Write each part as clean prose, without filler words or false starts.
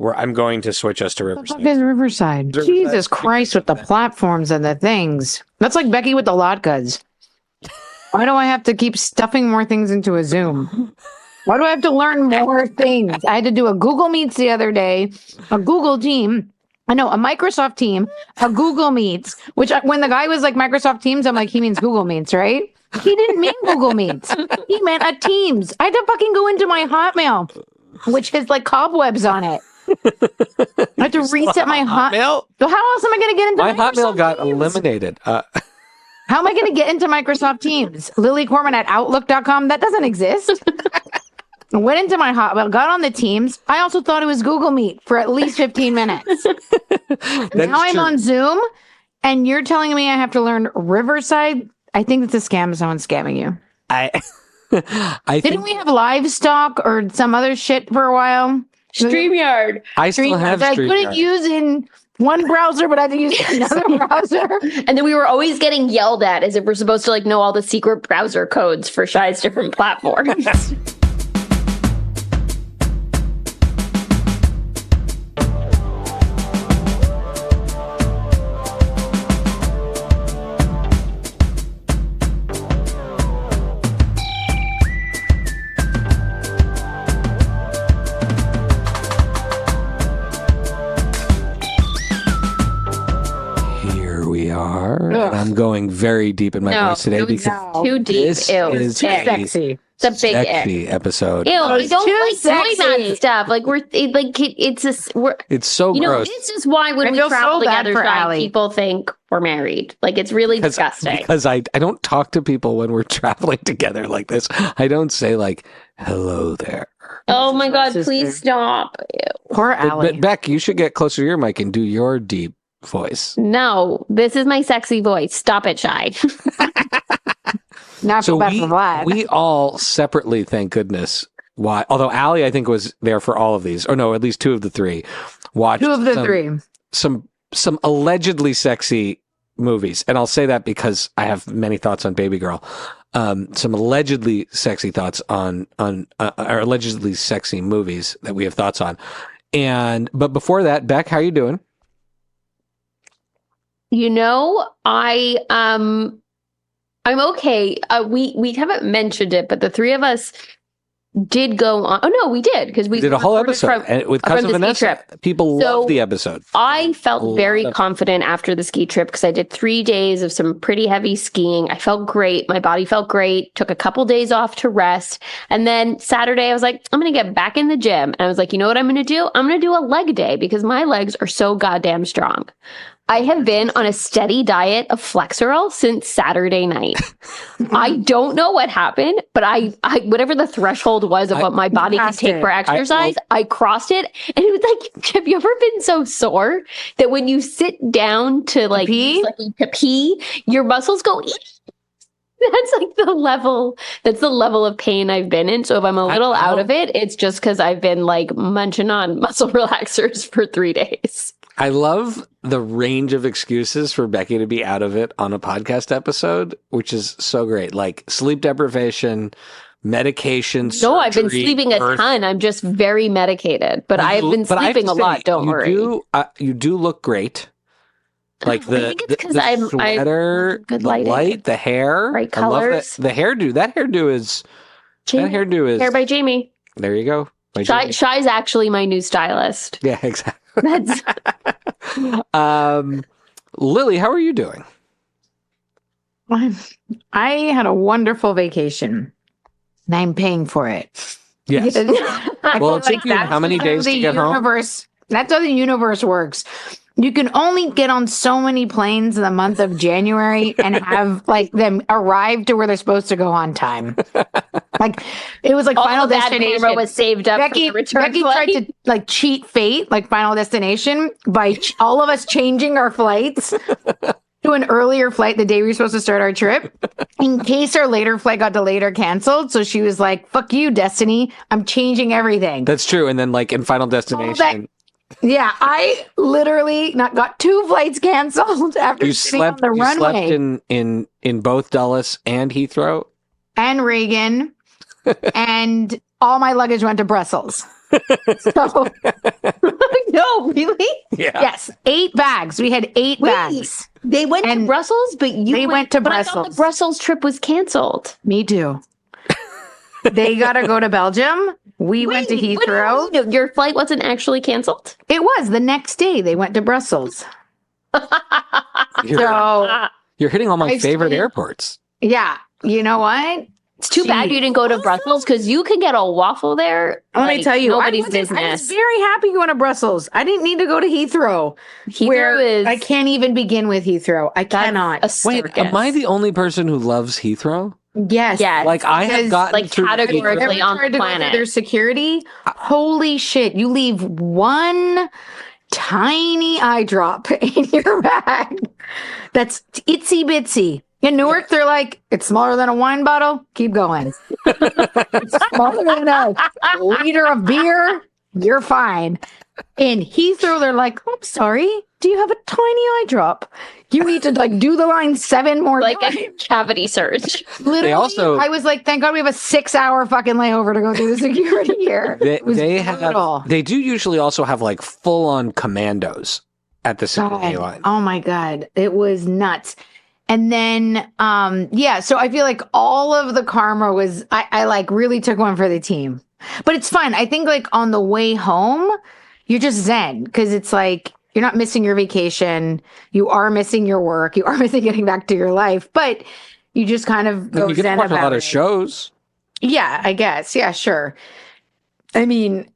I'm going to switch us to What the fuck Riverside. is Riverside? Jesus Christ with the platforms and the things. That's like Becky with the latkes. Why do I have to keep stuffing more things into a Zoom? Why do I have to learn more things? I had to do a Google Meets the other day, a Google Team. I know, a Microsoft Team, a Google Meets, which when the guy was like Microsoft Teams, I'm like, he means Google Meets, right? He didn't mean Google Meets. He meant a Teams. I had to fucking go into my Hotmail, which has like cobwebs on it. I had to reset my Hotmail. So how else am I going to get into my Microsoft Hotmail got Teams? eliminated. How am I going to get into Microsoft Teams? Lily Corman at Outlook.com? That doesn't exist. I went into my Hotmail, got on the Teams. I also thought it was Google Meet for at least 15 minutes. Now I'm on Zoom, and you're telling me I have to learn Riverside? I think it's a scam. Someone's scamming you. Didn't we have Livestock or some other shit for a while? StreamYard. I still have that I couldn't StreamYard. use in one browser, but I had to use another browser. And then we were always getting yelled at as if we're supposed to like know all the secret browser codes for Shy's different platforms. Here we are. And I'm going very deep in my voice today because too deep. this Ew, is too a Sexy. It's a big sexy episode. Ew, I it's don't too like doing sexy. that stuff. Like it's just we're It's so you know, gross. this is why when I we feel travel so bad together, for Shy, Allie. people think we're married. Like it's really disgusting. Because I don't talk to people when we're traveling together like this. I don't say like, hello there. Oh my God, Sister. please stop. Ew. Poor Allie. But Beck, you should get closer to your mic and do your deep voice. No, this is my sexy voice. Stop it, Shy. Not So so bad for Vlad. we all separately, thank goodness, why? Although Allie, I think, was there for all of these, or no, at least two of the three. Watched Two of the three. some allegedly sexy movies, and I'll say that because I have many thoughts on Babygirl. Some allegedly sexy thoughts on or allegedly sexy movies that we have thoughts on. But before that, Beck, how you doing? You know, I'm okay. We haven't mentioned it, but the three of us did go on. Oh no, we did because we did a whole recorded episode and with from Cousin the ski Vanessa. trip. People So, love the episode. I felt very confident after the ski trip because I did 3 days of some pretty heavy skiing. I felt great. My body felt great. Took a couple days off to rest. And then Saturday, I was like, I'm going to get back in the gym. And I was like, you know what I'm going to do? I'm going to do a leg day because my legs are so goddamn strong. I have been on a steady diet of Flexeril since Saturday night. I don't know what happened, but I whatever the threshold was of what my body could take for exercise, I crossed it. And it was like, have you ever been so sore that when you sit down to like pee? to pee, your muscles go That's like the level. That's the level of pain I've been in. So if I'm a little out of it, it's just because I've been like munching on muscle relaxers for 3 days. I love the range of excuses for Becky to be out of it on a podcast episode, which is so great. Like sleep deprivation, medication. No, I've been surgery, sleeping a ton. I'm just very medicated, but I have been sleeping a lot. Don't worry. You do look great. Like I think it's 'cause the I'm sweater, good the lighting. light, the hair, Bright I love colors. that. The hairdo. That hairdo is. Hair by Jamie. There you go. By Shy, Jamie. Shy's actually my new stylist. Yeah, exactly. That's Lily, how are you doing? I had a wonderful vacation, and I'm paying for it. Yes. I Well, feel it took you that's how many how days to the get home? universe, That's how the universe works. You can only get on so many planes in the month of January and have like them arrive to where they're supposed to go on time. Like it was like all Final of that Destination. karma was saved up Becky, for the return Becky flight. tried to like cheat fate, like Final Destination, by all of us changing our flights to an earlier flight the day we were supposed to start our trip in case our later flight got delayed or canceled. So she was like, fuck you, Destiny. I'm changing everything. That's true. And then like in Final Destination, Yeah, I literally got 2 flights canceled after you sitting slept, on the you runway. slept in both Dulles and Heathrow. And Reagan. And all my luggage went to Brussels. So No, really? Yeah. Yes, 8 bags. We had 8 bags. They went to And Brussels, but they went to but I thought Brussels. the Brussels trip was canceled. Me too. They got to go to Belgium. We went to Wait, what do you Heathrow. mean? Your flight wasn't actually canceled? It was the next day. They went to Brussels. You're, So you're hitting all my I favorite started- airports. yeah, you know what? It's too bad you didn't go to Brussels because you can get a waffle there. Let me like tell you, nobody's I was business. very happy going to Brussels. I didn't need to go to Heathrow. where Heathrow is I can't even begin with Heathrow. I cannot. a Wait, circus. am I the only person who loves Heathrow? Yes. Yes. Like I have Because, gotten like, through categorically Heathrow. Ever on tried the to go through planet. their security? Holy shit. You leave one tiny eye drop in your bag. That's itsy bitsy. In Newark, they're like, it's smaller than a wine bottle. Keep going. It's smaller than a liter of beer. You're fine. In Heathrow, they're like, oh, I'm sorry. Do you have a tiny eye drop? You need to like do the line 7 more like times. a cavity search. Literally, also- I was like, thank God we have a 6-hour fucking layover to go through the security here. It was brutal. They do usually also have like full on commandos at the security God. line. Oh my God. It was nuts. And then, so I feel like all of the karma was, I like really took one for the team. But it's fun. I think like on the way home, you're just zen because it's like, you're not missing your vacation. You are missing your work. You are missing getting back to your life, but you just kind of go You get to zen watch a about lot of it. shows. Yeah, I guess. Yeah, sure. I mean,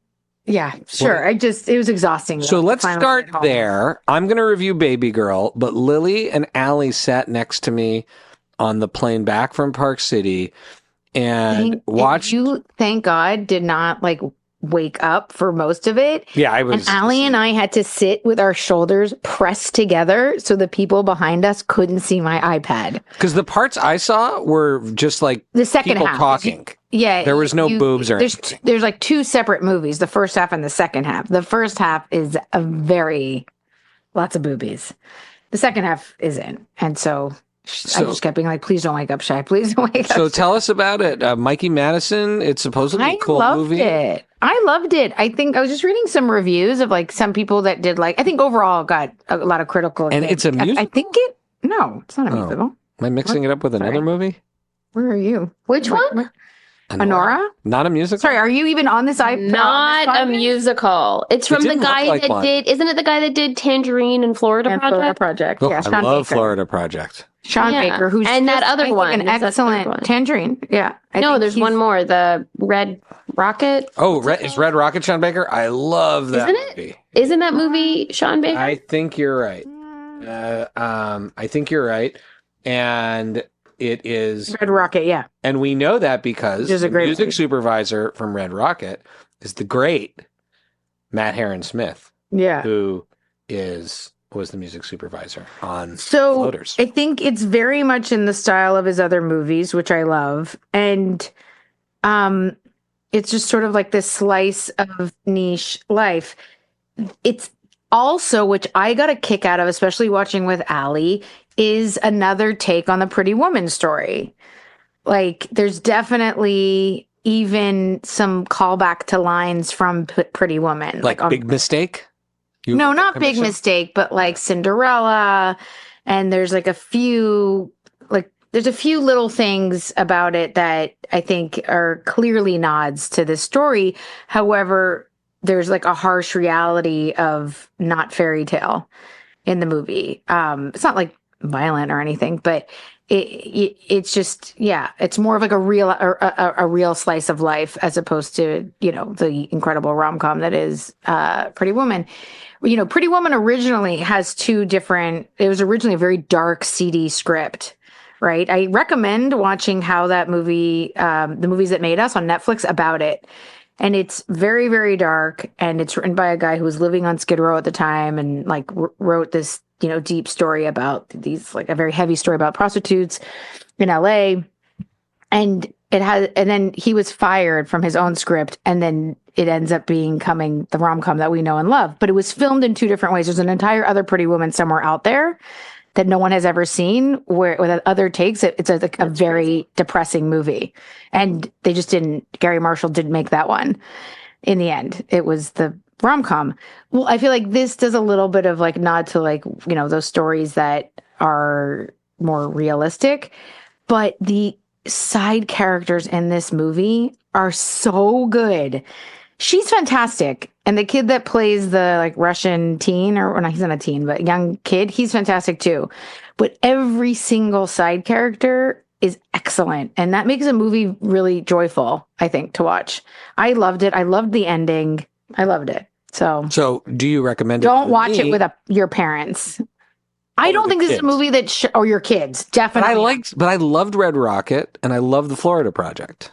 yeah, sure. Well, it was exhausting. So though, let's finally start get home. there. I'm going to review Babygirl, but Lily and Allie sat next to me on the plane back from Park City and watched. You, thank God, did not like wake up for most of it. Yeah, I And was. Allie and I had to sit with our shoulders pressed together so the people behind us couldn't see my iPad. Because the parts I saw were just like The second people half. talking. Yeah. There was no boobs or there's anything. there's like 2 separate movies, the first half and the second half. The first half is lots of boobies. The second half isn't. And so I just kept being like, please don't wake up, Shy. Please don't wake up. So tell us about it. Mikey Madison, it's supposedly a cool movie. I loved it. I think I was just reading some reviews of like some people that did like, I think overall got a lot of critical. And it's a musical? I think no, it's not a musical. Am I mixing it up with another movie? Where are you? Which one? Anora? Not a musical? Sorry, are you even on this iPad? Not a musical. It's from the didn't guy look like that one. isn't it the guy that did Tangerine and Florida Project? Oh, Yeah, I Sean love Baker. Florida Project. Sean Yeah. Baker, who's And that just, other I think, one. an Is that the excellent third one? Tangerine. Yeah, I No, think there's he's- one more. The Red Rocket. Oh, is Red Rocket Sean Baker? I love that Isn't it? movie. Isn't that movie Sean Baker? I think you're right. I think you're right. And it is, Red Rocket. Yeah, and we know that because Which is a the great music movie. supervisor from Red Rocket is the great Matt Heron Smith, yeah. who was the music supervisor on So Floaters. I think it's very much in the style of his other movies, which I love, and it's just sort of like this slice of niche life. It's also, which I got a kick out of, especially watching with Allie, is another take on the Pretty Woman story. Like, there's definitely even some callback to lines from Pretty Woman, Like on Big Mistake? no, not Big Commission? Mistake, but like Cinderella. And there's like a few little things about it that I think are clearly nods to this story. However, there's like a harsh reality of not fairy tale in the movie. It's not like violent or anything, but it's just, yeah, it's more of like a real slice of life as opposed to, the incredible rom-com that is Pretty Woman. Pretty Woman originally has it was originally a very dark, seedy script, right? I recommend watching how that movie, The Movies That Made Us on Netflix, about it. And it's very, very dark. And it's written by a guy who was living on Skid Row at the time and like wrote this, deep story about these, like a very heavy story about prostitutes in LA. And then he was fired from his own script. And then it ends up becoming the rom-com that we know and love. But it was filmed in 2 different ways. There's an entire other Pretty Woman somewhere out there that no one has ever seen, where with other takes, it's a very depressing movie. And they just Gary Marshall didn't make that one. In the end, it was the rom-com. Well, I feel like this does a little bit of like nod to like, those stories that are more realistic, but the side characters in this movie are so good. She's fantastic. And the kid that plays the like Russian teen, or not, he's not a teen, but young kid, he's fantastic too. But every single side character is excellent. And that makes a movie really joyful, I think, to watch. I loved it. I loved the ending. I loved it. So do you recommend it? Don't for watch me? it with your parents. I don't think this is a kids. movie that, or your kids, definitely. But I loved Red Rocket and I loved the Florida Project.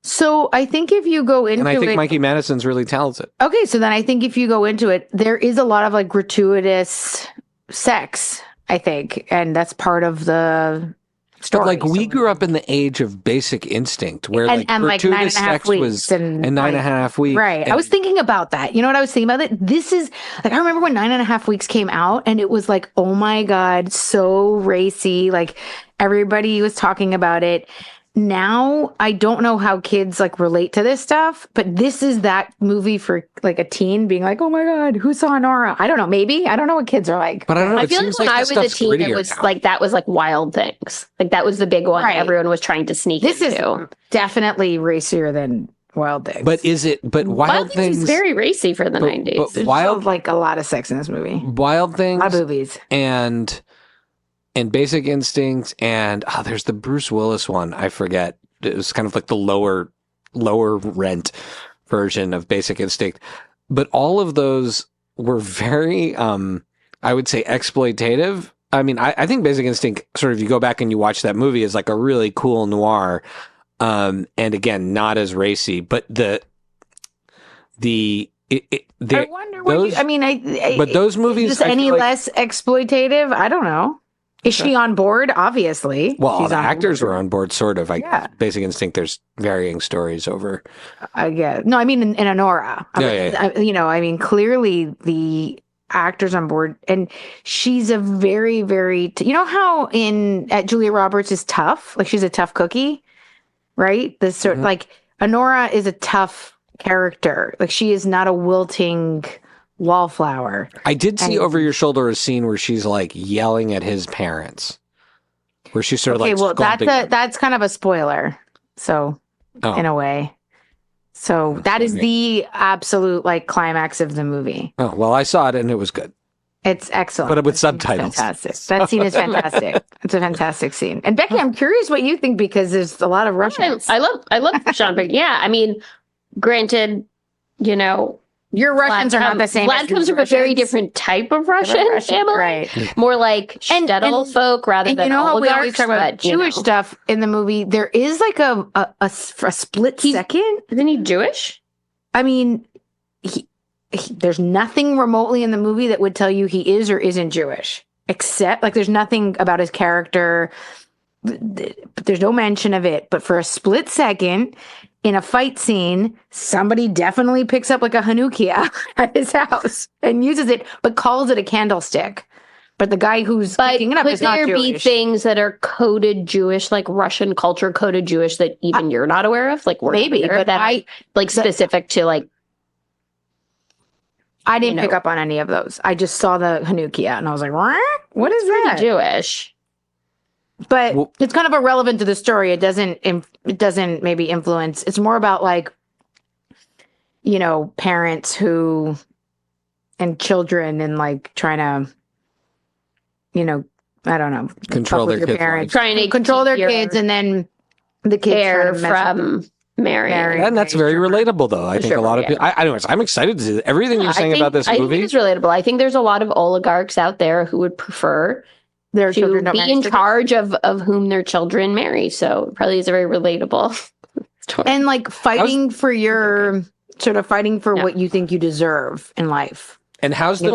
So I think if you go into And I think it, Mikey Madison's really talented. okay, so then I think if you go into it, there is a lot of like gratuitous sex, I think, and that's part of the story. But like we grew up in the age of Basic Instinct, where and like gratuitous 9.5 sex weeks was and 9.5 weeks. Right. I was thinking about that. You know what I was thinking about? It. This is like, I remember when 9.5 weeks came out and it was like, oh my God, so racy. Like everybody was talking about it. Now I don't know how kids like relate to this stuff, but this is that movie for like a teen being like, oh my God, who saw Anora? I don't know. Maybe. I don't know what kids are like. But I don't know. I it feel like seems when the I was a stuff's teen, it grittier was now. like that was like Wild Things. Like that was the big one Right. everyone was trying to sneak This into. is definitely racier than Wild Things. But is it? But Wild Things was very racy for the 90s. But There's Wild like a lot of sex in this movie. Wild A Things lot of boobies. and Basic Instinct and there's the Bruce Willis one. I forget. It was kind of like the lower rent version of Basic Instinct. But all of those were very, I would say, exploitative. I mean, I think Basic Instinct, sort of, you go back and you watch that movie, is like a really cool noir. And again, not as racy, but I wonder what those- you, I mean, but those movies, is this I any feel like- less exploitative? I don't know. Is she on board? Obviously. Well, She's the on actors board. were on board, sort of. Yeah. Basic Instinct, there's varying stories over. I guess. No, I mean in Anora. I mean, clearly the actors on board, and she's a very, very. You know how at Julia Roberts is tough, like she's a tough cookie, right? This sort like Anora is a tough character. Like she is not a wilting wallflower. I did see over your shoulder a scene where she's like yelling at his parents, where she's sort of Okay, like. well, scolding that's kind of a spoiler. So, in a way. So that is the absolute like climax of the movie. Oh, well, I saw it and it was good. It's excellent. But with That scene is subtitles. Fantastic. That scene is fantastic. It's a fantastic scene. And Becky, I'm curious what you think because there's a lot of Russians. I love Sean Baker. Yeah, I mean, granted, Your Russians are not the same. Vlad as comes these from a very Russians. different type of Russian family, right? more like And- shtetl folk rather And than you know how we always oligarchs. talk about but, you Jewish know. stuff in the movie? There is like a split second. Isn't he Jewish? I mean, there's nothing remotely in the movie that would tell you he is or isn't Jewish, except like there's nothing about his character. There's no mention of it. But for a split second in a fight scene, somebody definitely picks up like a Hanukkah at his house and uses it, but calls it a candlestick. But the guy who's picking it up could is not there be Jewish. things that are coded Jewish, like Russian culture coded Jewish, that even you're not aware of? Like we're Maybe, not aware of, but that are, like specific to like. I didn't pick up on any of those. I just saw the Hanukkah and I was like, what is that? Jewish. But Well- it's kind of irrelevant to the story. It doesn't maybe influence. It's more about like, parents who and children and like trying to, I don't know, Control fuck with their your kids' parents, Trying to control their keep your kids, and then the kids care trying to mess with them. from marrying. And that's very relatable, though. I think a lot of people. Anyways, I'm excited to see everything you're saying about this I movie. think it's relatable. I think there's a lot of oligarchs out there who would prefer Their to children don't be marry in to- charge of whom their children marry. So it probably is a very relatable story. and like fighting for your fighting for Yeah. what you think you deserve in life. And how's the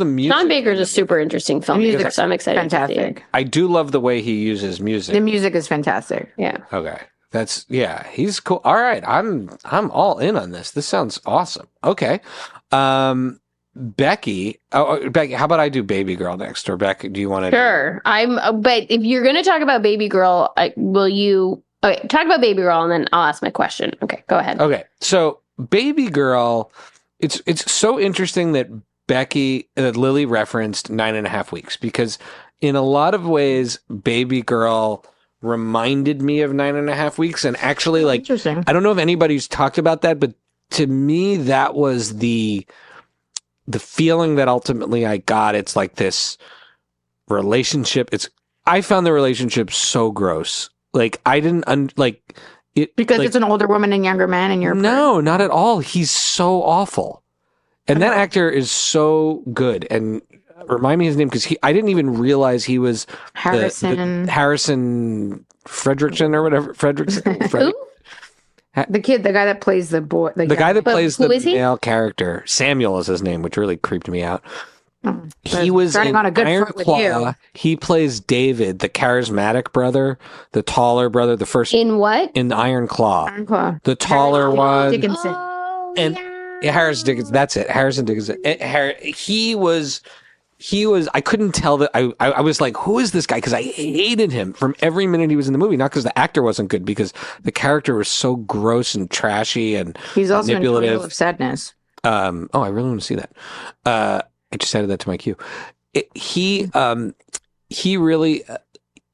music? Sean Baker's a super interesting filmmaker, music's so I'm excited to see it. Fantastic. I do love the way he uses music. The music is fantastic. Yeah. Okay. He's cool. All right. I'm all in on this. This sounds awesome. Okay. Becky, Becky, how about I do Babygirl next? Or Becky, do you want to? Sure. But if you're going to talk about Babygirl, will you talk about Babygirl and then I'll ask my question. Okay, go ahead. Okay. So Babygirl it's so interesting that Lily referenced 9.5 weeks, because in a lot of ways, Babygirl reminded me of 9.5 weeks, and actually, like, Interesting. I don't know if anybody's talked about that, but to me, that was the feeling that ultimately I got. It's like this relationship. I found the relationship so gross. Like, I didn't like it Because like, it's an older woman and younger man, and you're no, not at all. He's so awful, and that actor is so good. And remind me his name, because I didn't even realize he was Harrison. Harrison Fredrickson or whatever. Fredrickson. Who? The guy that plays the boy. The guy that But plays who the is he? male character, Samuel is his name, which really creeped me out. He That's was starting in on a good Iron foot with Claw. you. He plays David, the charismatic brother, the taller brother, the first In what? in Iron Claw, Iron Claw. the taller one. Dickinson. Oh, And- Yeah, Harrison Dickinson. That's it. Harrison Dickinson. He was. I couldn't tell that. I was like, who is this guy? Because I hated him from every minute he was in the movie. Not because the actor wasn't good, because the character was so gross and trashy and He's also in manipulative. Triangle of Sadness. Oh, I really want to see that. I just added that to my queue. He really,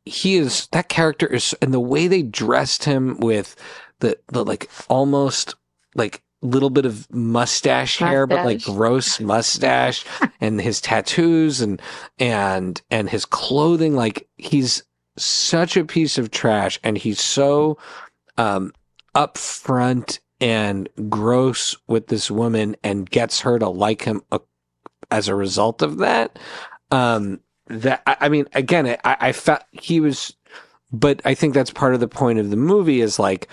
that character is, and the way they dressed him with the like almost like little bit of mustache hair, but like gross mustache, and his tattoos and his clothing, like he's such a piece of trash, and he's so upfront and gross with this woman, and gets her to like him as a result of that. That I mean, again, I felt he was, but I think that's part of the point of the movie is like,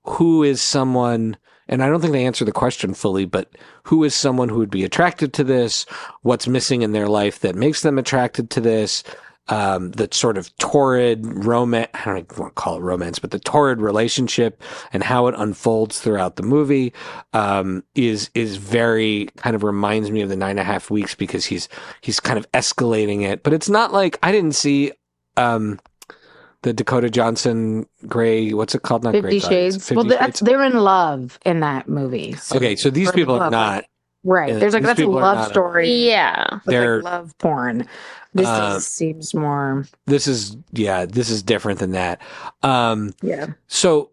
who is someone, and I don't think they answer the question fully, but who is someone who would be attracted to this? What's missing in their life that makes them attracted to this? The sort of torrid romance, I don't even want to call it romance, but the torrid relationship and how it unfolds throughout the movie is very kind of reminds me of the 9.5 weeks, because he's kind of escalating it. But it's not like, I didn't see the Dakota Johnson Gray, what's it called? Not 50 Grey Shades. 50 Well, Shades. they're in love in that movie. So Okay, so these Or people are love, not. right. There's like, these that's a people are love not- story. Yeah. With They're- like love porn. This seems more. This is different than that. Yeah. So,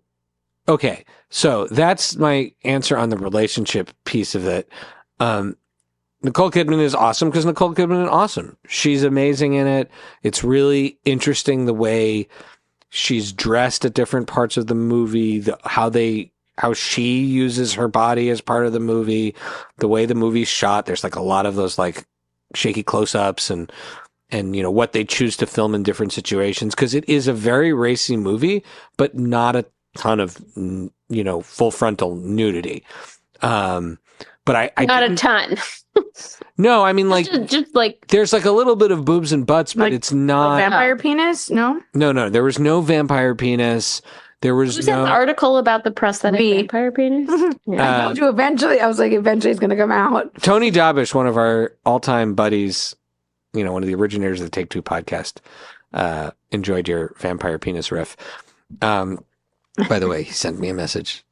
okay. So that's my answer on the relationship piece of it. Nicole Kidman is awesome because Nicole Kidman is awesome. She's amazing in it. It's really interesting the way she's dressed at different parts of the movie, how she uses her body as part of the movie, the way the movie's shot. There's like a lot of those like shaky close-ups and you know what they choose to film in different situations, because it is a very racy movie, but not a ton of full frontal nudity. But I Not a ton. No, I mean like just like there's like a little bit of boobs and butts, but Like it's not. Vampire penis? No. No, there was no vampire penis. There was who said no. the article about the prosthetic Me. vampire penis? I told you eventually. I was like, eventually it's going to come out. Tony Dabish, one of our all-time buddies, one of the originators of the Take Two podcast, enjoyed your vampire penis riff. By the way, he sent me a message.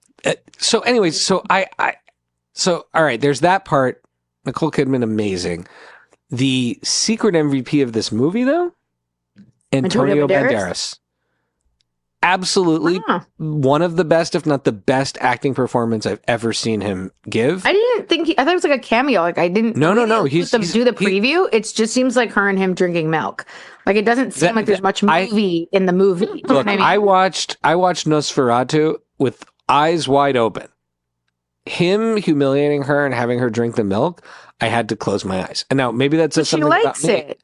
So anyways, so all right, there's that part. Nicole Kidman, amazing. The secret MVP of this movie, though, Antonio Banderas. Absolutely one of the best, if not the best acting performance I've ever seen him give. I didn't think I thought it was like a cameo. Like I didn't. No. He's do the preview. It just seems like her and him drinking milk. Like it doesn't seem like there's much movie in the movie. You know Look, what I mean? I watched Nosferatu with eyes wide open. Him humiliating her and having her drink the milk, I had to close my eyes. And now maybe that's But she something likes about me. it.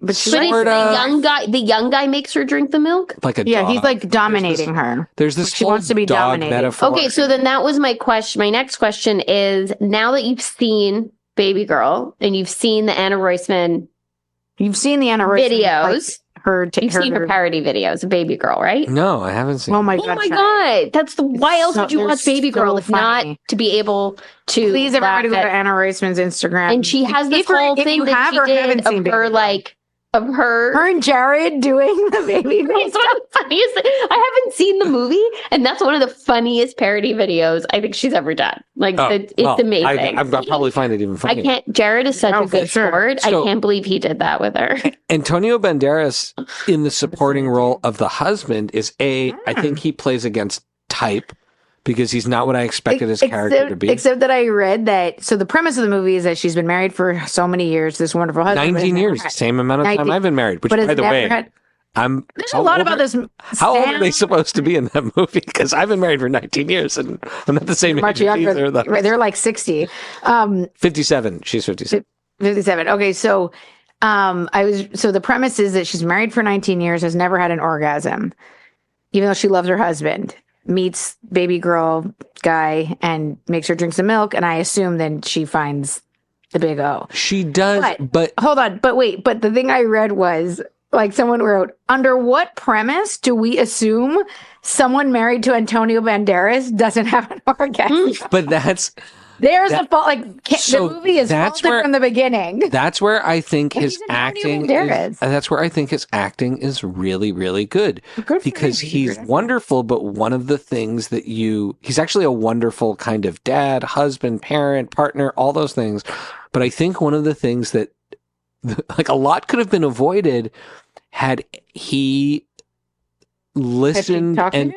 But she But likes it's Sorta. the young guy makes her drink the milk. Like a Yeah, dog. he's like dominating her. There's this she whole wants to be dog dominated. metaphor. Okay, so then that was my question. My next question is, now that you've seen Babygirl and you've seen the Anna Roisman You've seen the Anna Roisman, videos, like, you've seen her parody videos of Babygirl, right? No, I haven't seen. Oh my Oh god! my god, that's why else so- would you they're watch Babygirl so if not funny. to be able to? Please, everybody, go laugh to at- Anna Roisman's Instagram. And she has this If you whole thing have that or she haven't did seen of her Babygirl. like of her. Her and Jared doing the baby girl It's one of the funniest. I haven't seen the movie, and that's one of the funniest parody videos I think she's ever done. Like it's amazing. I'll probably find it even I funnier. can't. Jared is such a good sport. So- I can't believe he did that with her. Antonio Banderas in the supporting role of the husband is I think he plays against type because he's not what I expected his character to be. Except that I read that. So the premise of the movie is that she's been married for so many years. This wonderful husband. 19 years, same amount of time 19 I've been married. Which, but has by the never way, had- there's a lot about this. How old are they supposed to be in that movie? Because I've been married for 19 years and I'm not the same much age as younger. either of them. They're like 60. 57. She's 57. 57. Okay, so so the premise is that she's married for 19 years, has never had an orgasm, even though she loves her husband. Meets baby girl guy and makes her drink some milk, and I assume then she finds the big O. She does, but hold on, but wait, but the thing I read was like someone wrote, under what premise do we assume someone married to Antonio Banderas doesn't have an orgasm? but There's a fault. Like So the movie is that's faulted where- from the beginning. that's where I think his he's Antonio acting Banderas. that's where I think his acting is really, really good. Good for Because him. he's wonderful, but one of the things that he's actually a wonderful kind of dad, husband, parent, partner, all those things. But I think one of the things that like a lot could have been avoided had he listened and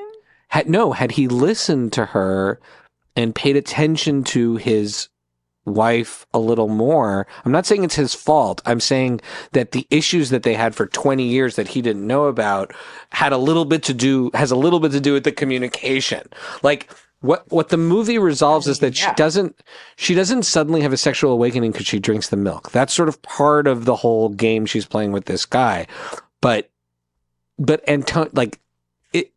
had he listened to her and paid attention to his wife a little more. I'm not saying it's his fault. I'm saying that the issues that they had for 20 years that he didn't know about has a little bit to do with the communication. Like what the movie resolves is that she doesn't suddenly have a sexual awakening because she drinks the milk. That's sort of part of the whole game she's playing with this guy. But like it,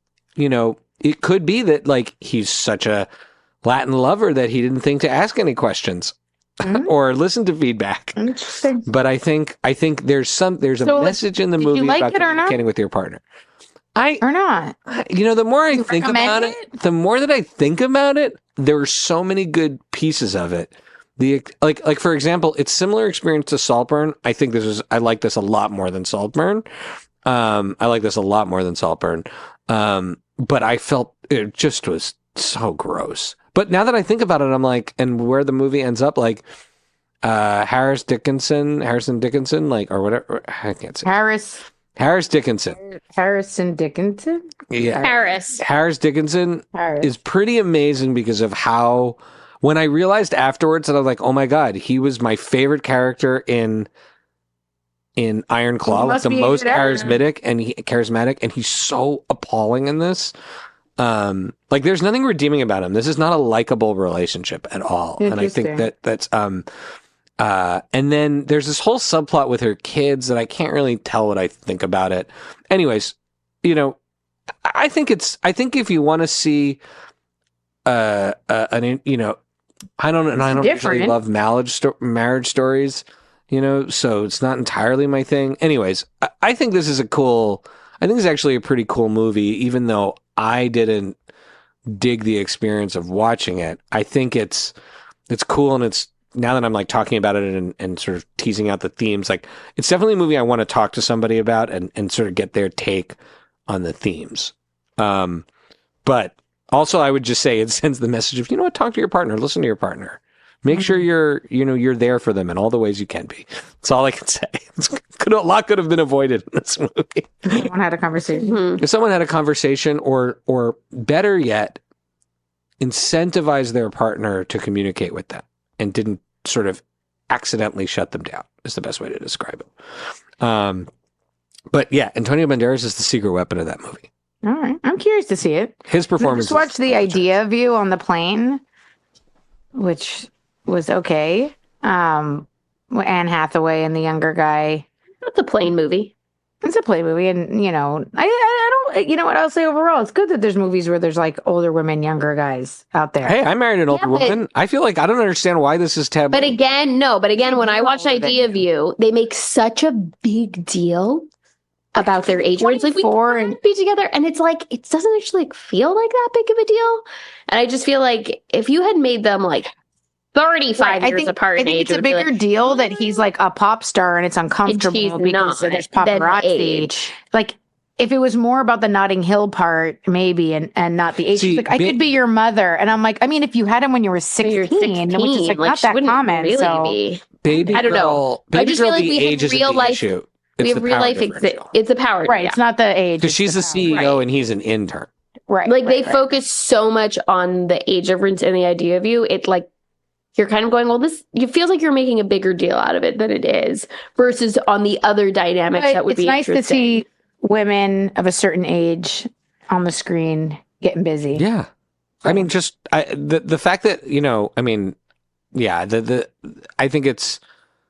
it could be that like he's such a Latin lover that he didn't think to ask any questions or listen to feedback. Interesting. But I think there's a message in the movie like about it or not? communicating with your partner. Or not? The more I think about recommend it, the more that I think about it, there are so many good pieces of it. Like for example, it's similar experience to Saltburn. I like this a lot more than Saltburn. But I felt it just was so gross. But now that I think about it, I'm like, and where the movie ends up, like, Harrison Dickinson, like, or whatever, I can't say. Harris Dickinson. Harrison Dickinson? Yeah. Harris Dickinson Harris. is pretty amazing because of how, when I realized afterwards that I was like, oh my God, he was my favorite character in Iron Claw, like the most charismatic, and he's so appalling in this. Like there's nothing redeeming about him. This is not a likable relationship at all. And I think that's and then there's this whole subplot with her kids that I can't really tell what I think about it. Anyways, I think if you want to see I don't really love marriage stories, so it's not entirely my thing. Anyways, I think this is actually a pretty cool movie, even though I didn't dig the experience of watching it. I think it's cool, and it's, now that I'm like talking about it and sort of teasing out the themes, like it's definitely a movie I want to talk to somebody about and sort of get their take on the themes. But also I would just say it sends the message of, talk to your partner, listen to your partner. Make sure you're there for them in all the ways you can be. That's all I can say. A lot could have been avoided in this movie. Someone had a conversation. If someone had a conversation, or better yet, incentivize their partner to communicate with them and didn't sort of accidentally shut them down, is the best way to describe it. But yeah, Antonio Banderas is the secret weapon of that movie. All right. I'm curious to see it. His performance. Just watched The Idea of You on the plane, which was okay. Anne Hathaway and the younger guy. That's a plain movie. It's a play movie, and I don't. You know what I'll say overall? It's good that there's movies where there's like older women, younger guys out there. Hey, I married an older woman. I feel like I don't understand why this is taboo. But again, when I watch Idea of You, they make such a big deal about their age. Where it's like we want to be together, and it's like it doesn't actually feel like that big of a deal. And I just feel like if you had made them like 35 years apart I in think age. it's a bigger deal that he's like a pop star and it's uncomfortable he's because not, there's than paparazzi. age. Like, if it was more about the Notting Hill part, maybe, and not the age, See, she's like, I could be your mother. And I'm like, I mean, if you had him when you were 16, You're 16, which is like not she that wouldn't common. really So be. Baby I don't know. Girl, Baby I just Girl, feel like the we have age isn't real the life. issue. We It's have the real power life. differential. It's a power. right, Yeah. it's not the age. Because she's the CEO Right. and he's an intern. Right. Like they right. focus so much on the age difference and the idea of you. It like you're kind of going, well, this you feels like you're making a bigger deal out of it than it is, versus on the other dynamics But that would it's be nice to interesting. see women of a certain age on the screen getting busy. Yeah. I mean, just the fact that, I mean, yeah, I think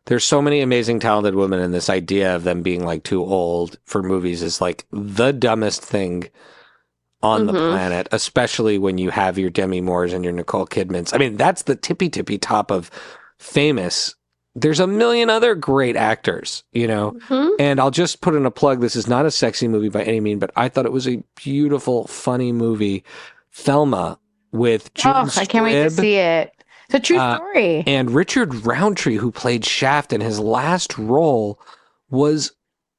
there's so many amazing talented women, and this idea of them being like too old for movies is like the dumbest thing on the planet, especially when you have your Demi Moores and your Nicole Kidmans. I mean, that's the tippy top of famous. There's a million other great actors, and I'll just put in a plug. This is not a sexy movie by any mean, but I thought it was a beautiful, funny movie. Thelma with June I can't wait to Squibb see it. It's a true story. and Richard Roundtree, who played Shaft in his last role, was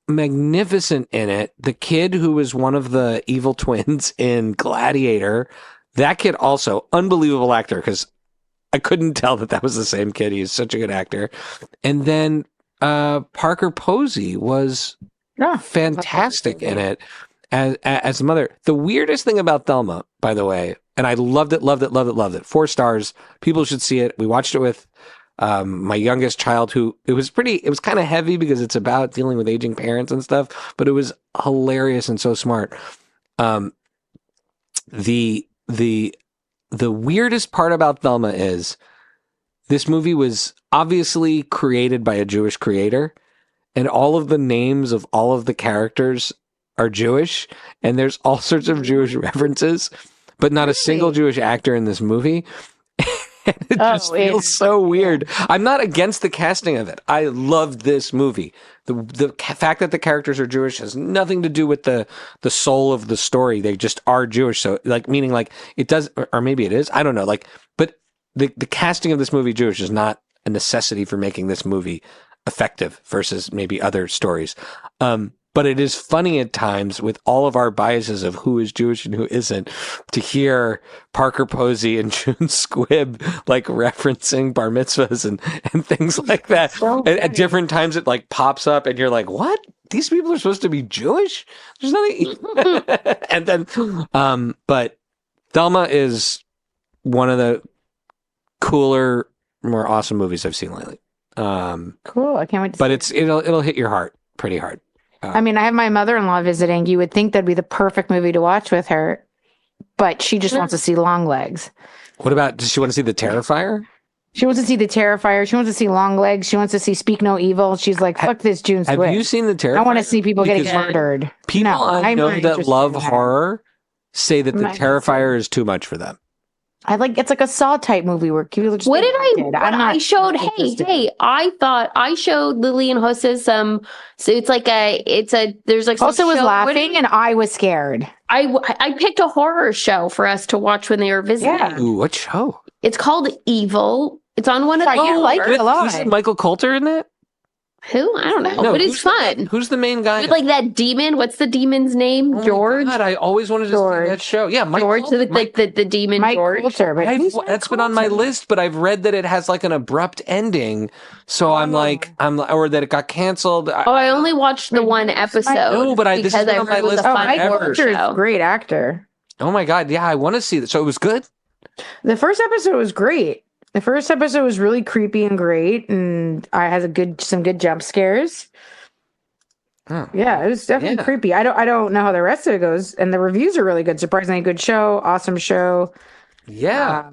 magnificent in it. The kid who was one of the evil twins in Gladiator, that kid also, unbelievable actor, because I couldn't tell that was the same kid. He's such a good actor. And then Parker Posey was fantastic in it as the mother. The weirdest thing about Thelma, by the way, and I loved it. 4 stars. People should see it. We watched it with my youngest child, who it was kind of heavy because it's about dealing with aging parents and stuff, but it was hilarious and so smart. The weirdest part about Thelma is this movie was obviously created by a Jewish creator, and all of the names of all of the characters are Jewish, and there's all sorts of Jewish references, but not a single Jewish actor in this movie. And it just feels so weird. I'm not against the casting of it. I loved this movie. The fact that the characters are Jewish has nothing to do with the soul of the story. They just are Jewish. So meaning it does, or maybe it is. I don't know. But the casting of this movie Jewish is not a necessity for making this movie effective versus maybe other stories. But it is funny at times, with all of our biases of who is Jewish and who isn't, to hear Parker Posey and June Squibb referencing bar mitzvahs and things like that. So at different times it pops up and you're like, what? These people are supposed to be Jewish? There's nothing. And then, but Thelma is one of the cooler, more awesome movies I've seen lately. Cool. I can't wait to But see it. it'll hit your heart pretty hard. I mean, I have my mother-in-law visiting. You would think that'd be the perfect movie to watch with her, but she just wants to see Long Legs. What about, does she want to see The Terrifier? She wants to see The Terrifier. She wants to see Long Legs. She wants to see Speak No Evil. She's like, fuck this June Squibb. Have you seen The Terrifier? I want to see people getting Because murdered. People No, I I'm know not that interested love in that. horror say that I'm The not interested. Terrifier is too much for them. It's like a Saw type movie where people just What get did I? infected. What I'm not I showed. interested. Hey! I thought I showed Lily and Hossa some. So it's like there's like. some Also was show- what laughing did- and I was scared. I picked a horror show for us to watch when they were visiting. Yeah. Ooh, what show? It's called Evil. It's on one of Sorry, the. you like it a lot. Is Michael Coulter in that? Who? I don't know, No, but it's who's the- fun. Who's the main guy? With like that demon. What's the demon's name? Oh my George. God, I always wanted to George. see that show. Yeah, George, the demon Mike George. Coulter, but who's Mike that's been on my Coulter? list, but I've read that it has an abrupt ending. So I'm or that it got canceled. Oh, I only watched the one episode. No, but this because has been I on heard my it was list a Oh, fun Mike forever. horror Coulter is a show. great actor. Oh my God, yeah, I want to see that. So it was good. The first episode was great. The first episode was really creepy and great, and I had some good jump scares. Oh. Yeah, it was definitely Yeah. creepy. I don't know how the rest of it goes, and the reviews are really good. Surprisingly good show, awesome show. Yeah.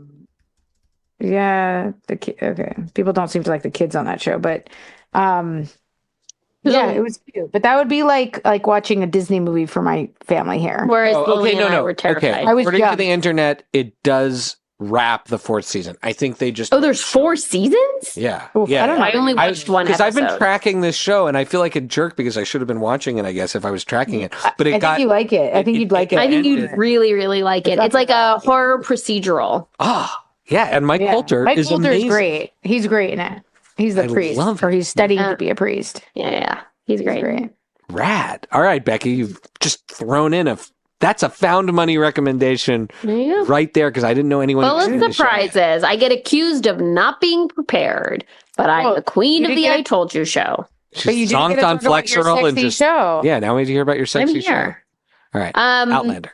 Yeah, okay. People don't seem to like the kids on that show, but yeah, it was cute. But that would be like watching a Disney movie for my family here. Whereas Oh, Lily okay, and I no. were terrified. Okay. I was According to young. the internet, it does wrap the 4th season. I think they just. Oh, there's 4 seasons? Yeah. Oof, Yeah. I don't know. I only watched one Because episode. I've been tracking this show, and I feel like a jerk because I should have been watching it, I guess, if I was tracking it. But I think you like it. I think you'd like it. I think you'd ended. really, really like it. It's like a horror procedural. Ah, Yeah, and Mike Coulter Mike is Coulter is amazing. great. He's great in it. He's the I priest, love or it. he's studying to be a priest. Yeah. He's great. Rad. All right, Becky, you've just thrown in that's a found money recommendation There you go. right there because I didn't know anyone. Full of surprises. I get accused of not being prepared, but I'm the queen of the I Told You show. But you She's did zonked on Flexerl and just show. yeah. Now we need to hear about your sexy show. here. All right, Outlander.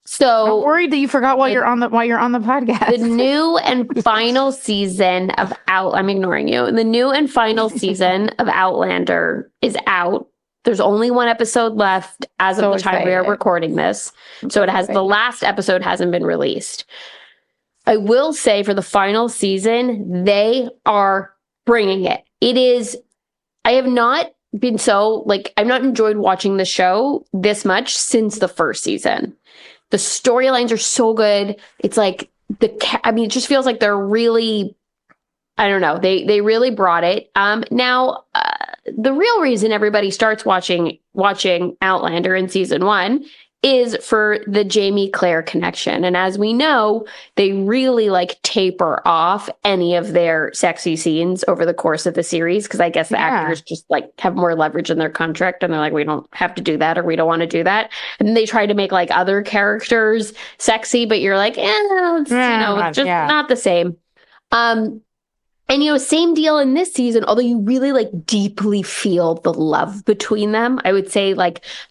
So I'm worried that you forgot while you're on the podcast. the new and final season of I'm ignoring you. The new and final season of Outlander is out. There's only one episode left as of the time we are recording this. So it has the last episode hasn't been released. I will say for the final season, they are bringing it. It is, I have not been I've not enjoyed watching the show this much since the first season. The storylines are so good. It's like it just feels like they're really, I don't know. They really brought it. Now, the real reason everybody starts watching Outlander in season 1 is for the Jamie Claire connection. And as we know, they really taper off any of their sexy scenes over the course of the series. Cause I guess the actors just have more leverage in their contract and they're like, we don't have to do that or we don't want to do that. And they try to make other characters sexy, but you're like, it's just not the same. And, same deal in this season, although you really deeply feel the love between them. I would say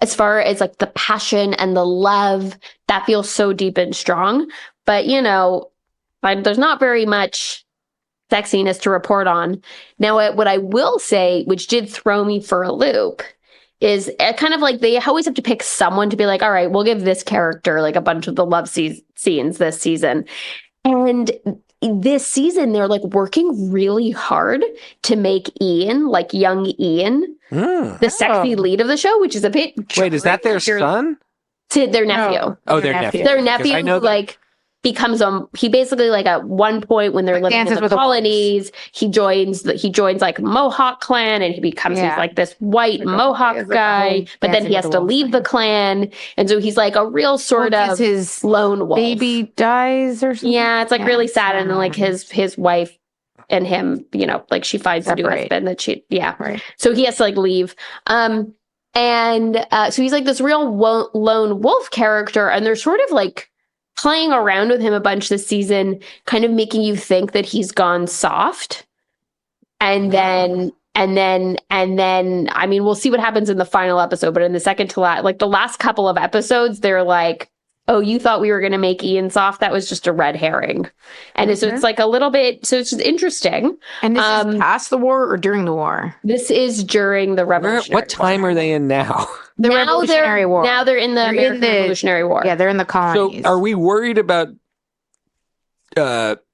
as far as the passion and the love, that feels so deep and strong. But, there's not very much sexiness to report on. Now, what I will say, which did throw me for a loop, is kind of they always have to pick someone to be all right, we'll give this character a bunch of the love scenes this season. And this season, they're working really hard to make Ian, young Ian, the sexy lead of the show, which is a bit. Wait, is that their son? To their nephew. Oh, their nephew. Their nephew, becomes he basically at one point when they're living in the colonies, he joins Mohawk clan and he becomes he's this white Mohawk guy, but then he has to leave the clan, and so he's a real sort of his lone wolf. Baby dies or something. Yeah, it's really sad, and then his wife and him, she finds a new husband that so he has to leave. So he's this real lone wolf character, and they're sort of playing around with him a bunch this season, kind of making you think that he's gone soft. And then, we'll see what happens in the final episode, but in the second to last, the last couple of episodes, they're oh, you thought we were going to make Ian soft? That was just a red herring. And so it's a little bit, so it's just interesting. And this is past the war or during the war? This is during the Revolutionary What time are they in now? The Revolutionary War. Now they're in the American Revolutionary War. Yeah, they're in the colonies. So are we worried about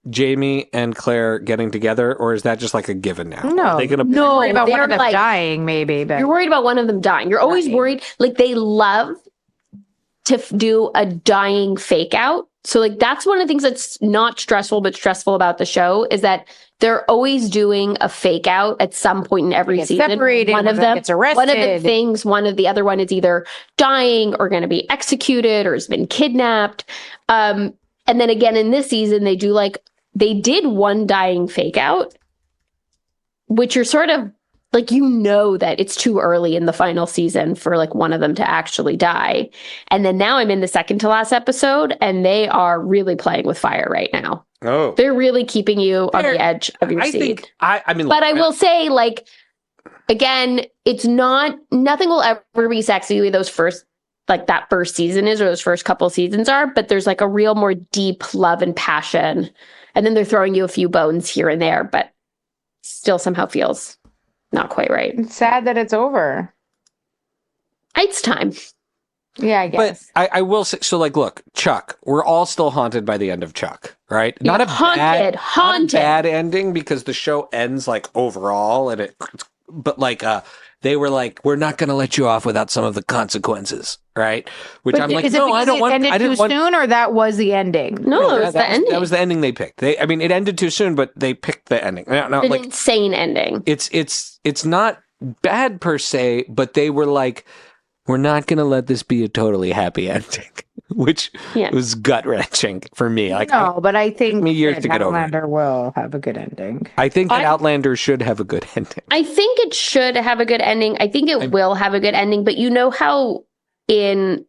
Jamie and Claire getting together, or is that just a given now? No. Are they gonna no, worried about one of them dying, maybe. But you're worried about one of them dying. You're always worried. They love to do a dying fake out. So that's one of the things that's not stressful, but stressful about the show is that they're always doing a fake out at some point in every season. Separated, one of them gets arrested. One of the things, the other one is either dying or going to be executed or has been kidnapped. And then again in this season, they do they did one dying fake out, which you're sort of that it's too early in the final season for one of them to actually die. And then now I'm in the second to last episode and they are really playing with fire right now. Oh, they're really keeping you on the edge of your seat. But I will say again, it's nothing will ever be sexy with those first, that first season is, or those first couple seasons are, but there's a real more deep love and passion. And then they're throwing you a few bones here and there, but still somehow feels not quite right. It's sad that it's over. It's time. Yeah, I guess. But I will say, so look, Chuck, we're all still haunted by the end of Chuck, right? Not a bad ending because the show ends overall and they were we're not going to let you off without some of the consequences, right? Which I'm no, I don't want. I didn't want too soon, or that was the ending. No, it was the ending. That was the ending they picked. It ended too soon, but they picked the ending. An insane ending. It's not bad per se, but they were we're not going to let this be a totally happy ending, which was gut wrenching for me. Like, No, but I think me years to get over it. Outlander will have a good ending. I think that Outlander should have a good ending. I think it should have a good ending. I think it will have a good ending, but you know how in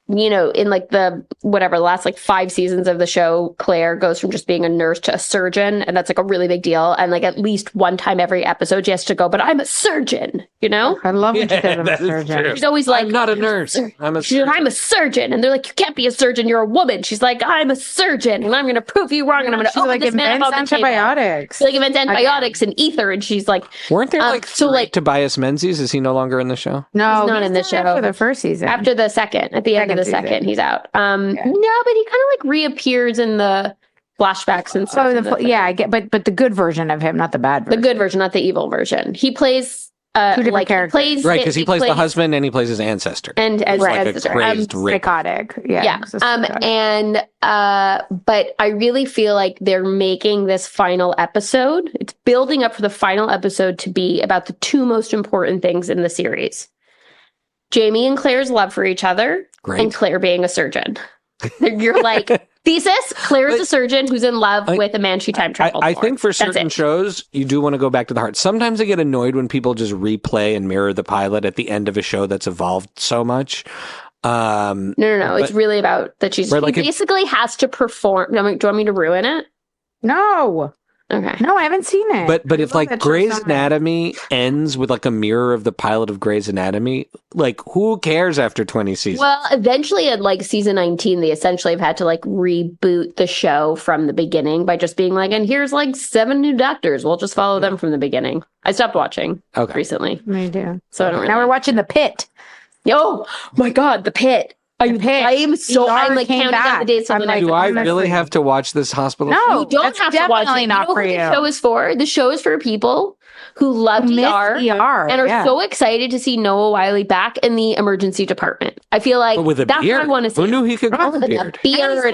like the last like 5 seasons of the show, Claire goes from just being a nurse to a surgeon, and that's like a really big deal. And like at least one time every episode, she has to go, but I'm a surgeon, I love when she says I'm a surgeon. She's always like, I'm not a nurse. I'm a surgeon. And they're like, you can't be a surgeon. You're a woman. She's like, I'm a surgeon, and I'm going to prove you wrong, and I'm going to open this man up on the table. Antibiotics. She like invents antibiotics and ether, and she's like, weren't there Tobias Menzies? Is he no longer in the show? No, he's not in the show. After the first season. After the second, at the end of the second, he's out. No, but he kind of like reappears in the flashbacks and stuff. I get, but the good version of him, not the bad version. The good version, not the evil version. He plays 2 different characters, because he plays the husband and he plays his ancestor, and as like a crazed psychotic, but I really feel like they're making this final episode. It's building up for the final episode to be about the 2 most important things in the series: Jamie and Claire's love for each other, and Claire being a surgeon. You're like, thesis, Claire is a surgeon who's in love with a man she time traveled I think for certain shows, you do want to go back to the heart. Sometimes I get annoyed when people just replay and mirror the pilot at the end of a show that's evolved so much. No. It's really about that she basically has to perform. Do you want me to ruin it? No. Okay. No, I haven't seen it. But if like Grey's Anatomy ends with like a mirror of the pilot of Grey's Anatomy, like who cares after 20 seasons? Well, eventually at like season 19, they essentially have had to like reboot the show from the beginning by just being like, and here's like 7 new doctors. We'll just follow them from the beginning. I stopped watching recently. Me too. So I don't now we're watching The Pit. Oh my God, The Pit. I'm like counting down the days. Do I really have to watch this hospital? No, you don't have to watch it. Not for you. The show is for? The show is for people who love ER and are so excited to see Noah Wiley back in the emergency department. I feel like that's what I want to see. Who knew he could grow a beard?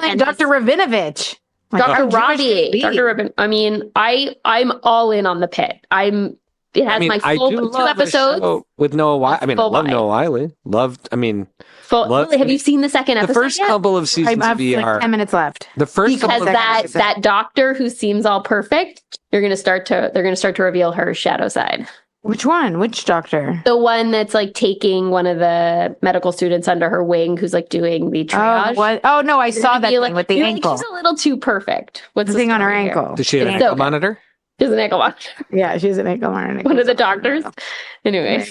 And Dr. Rabinovich. Dr. Robbie. Dr. Rabin. I mean, I'm all in on The Pit. It has my full 2 episodes with Noah Wiley. I love Noah Wiley. Have you seen the second episode? The first couple of seasons of ER. Like 10 minutes left. The first because that doctor who seems all perfect, they're going to start to reveal her shadow side. Which one? Which doctor? The one that's like taking one of the medical students under her wing, who's like doing the triage. Oh no, I saw that thing with the ankle. She's a little too perfect. What's the thing on her ankle? Does she have an ankle monitor? She has an ankle monitor. Yeah, she has an ankle monitor. One of the doctors. Anyway.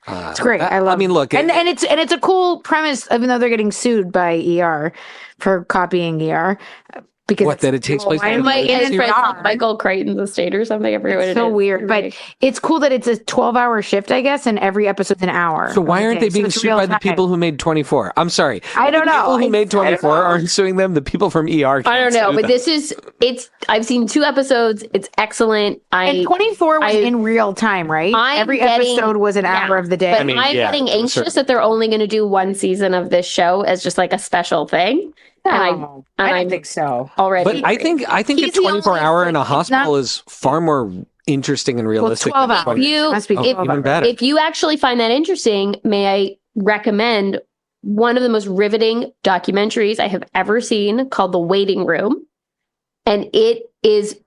It's great. I love it. Look, and it's a cool premise, even though they're getting sued by ER for copying ER. Because that it takes place in Michael Crichton's estate or something. I forget what it is. So weird, but it's cool that it's a 12-hour shift, I guess, and every episode's an hour. So why aren't they being sued by the people who made 24? I'm sorry. I don't know. The people who made 24 aren't suing them. The people from ER can't I don't know, but them. I've seen 2 episodes. It's excellent. And 24 was in real time, right? Every episode was an hour of the day. But I'm getting anxious that they're only going to do 1 season of this show as just like a special thing. No, I don't think so. Already, but I think a 24-hour in a hospital is far more interesting and realistic. 12 hours. Even better. If you actually find that interesting, may I recommend one of the most riveting documentaries I have ever seen called The Waiting Room, and it is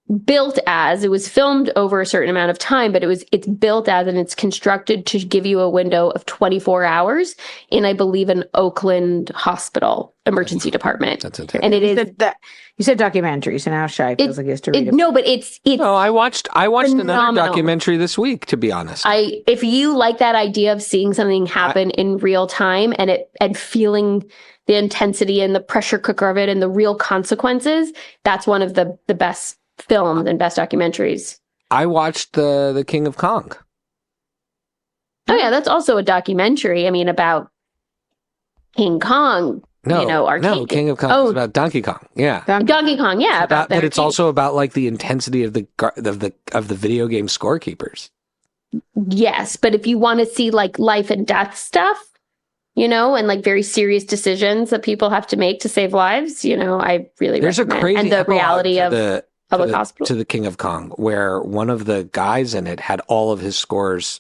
it was filmed over a certain amount of time, but it's built as and it's constructed to give you a window of 24 hours in, I believe, an Oakland hospital emergency department. That's intense. And it is. You said documentary, so now Shy feels like he has to read it. No, but it's. No, I watched another documentary this week, to be honest. If you like that idea of seeing something happen in real time and feeling the intensity and the pressure cooker of it and the real consequences, that's one of the best films and best documentaries. I watched the King of Kong. Oh yeah, that's also a documentary. I mean, about King Kong. No, King of Kong is about Donkey Kong. Yeah, Donkey Kong. Yeah, but it's also about like the intensity of the video game scorekeepers. Yes, but if you want to see like life and death stuff, and like very serious decisions that people have to make to save lives, I really there's recommend. A crazy and the reality of the public hospital to the King of Kong, where one of the guys in it had all of his scores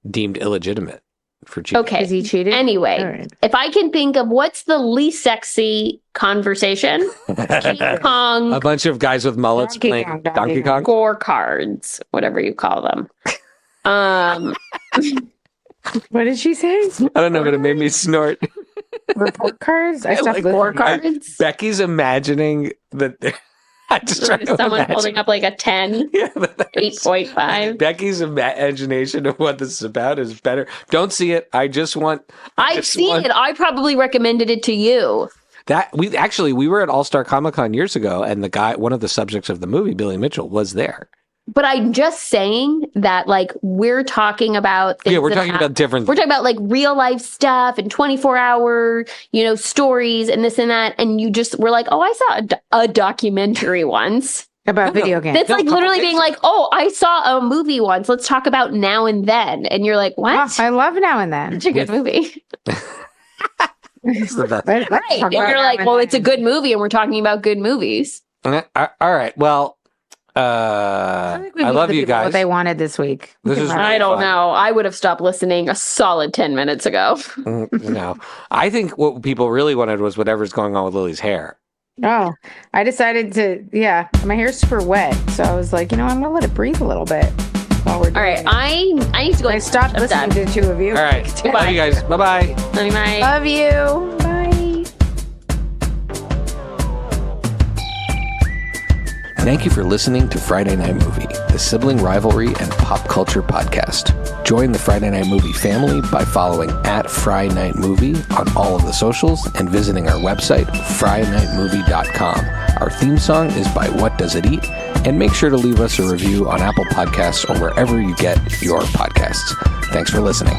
deemed illegitimate. for cheating. Okay. Is he cheated? Anyway, All right. if I can think of what's the least sexy conversation, King Kong A bunch of guys with mullets Donkey playing Kong, Donkey Kong. scorecards, whatever you call them. What did she say? I don't know, but it made me snort. Report cards? I stopped like listening. Scorecards. Becky's imagining that. I just trying to Someone imagine. holding up like a 10, Yeah, but that is- 8.5. Becky's imagination of what this is about is better. Don't see it. I just want. I've seen it. I probably recommended it to you. That we were at All Star Comic Con years ago, and the guy, one of the subjects of the movie, Billy Mitchell, was there. But I'm just saying that, like, we're talking about things. Yeah, we're that talking about different. We're talking about like real life stuff and 24-hour, stories and this and that. And you just were like, oh, I saw a documentary once. About video games. That's like literally being like, oh, I saw a movie once. Let's talk about Now and Then. And you're like, what? Oh, I love Now and Then. Such a good movie. It's the best. Let's Right. talk And about you're Now like, and well, Then. it's a good movie and we're talking about good movies. All right. Well, I I love you guys. What they wanted this week. This is I don't fun. know. I would have stopped listening a solid 10 minutes ago. No, I think what people really wanted was whatever's going on with Lily's hair. Oh, I decided to. Yeah, my hair's super wet, so I was like, I'm gonna let it breathe a little bit while we're doing All right. it. I need to go. I stopped I'm listening done. to the two of you. All right. Love you guys. Bye bye. Bye. Love you. Bye. Thank you for listening to Friday Night Movie, the sibling rivalry and pop culture podcast. Join the Friday Night Movie family by following @FryNightMovie on all of the socials and visiting our website, FryNightMovie.com. Our theme song is by What Does It Eat? And make sure to leave us a review on Apple Podcasts or wherever you get your podcasts. Thanks for listening.